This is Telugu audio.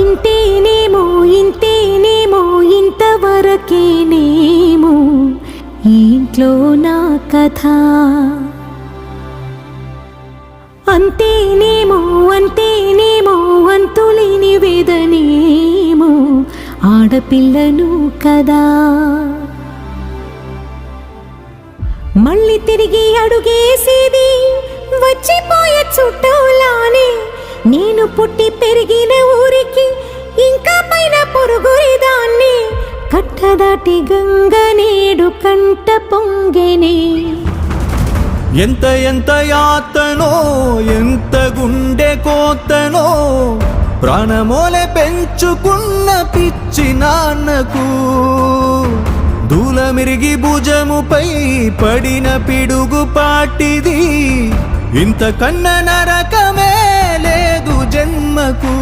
ఇంతేనేమో ఇంతేనేమో ఇంతవరకేనేమో ఈ ఇంట్లో నా కథ. అంతేనేమో అంతేనేమో అంతులేని వేదనేమో ఆడపిల్లను కదా. మళ్ళీ తిరిగి అడుగేసేది వచ్చిపోయే చుట్టూలానే. నేను పుట్టి పెరిగిన ఊరికి ఇంకా పైన పొరుగురిదాన్ని. కట్టదాటి గంగ నేడు కంట పొంగెనే. ఎంత ఎంత యాతనో ఎంత గుండె కోతనో ప్రాణమోలే పెంచుకున్న పిచ్చి నాన్నకు దూలమిరిగి భుజముపై పడిన పిడుగు పాటిది. ఇంతకన్నా నరకమే లేదు జన్మకు.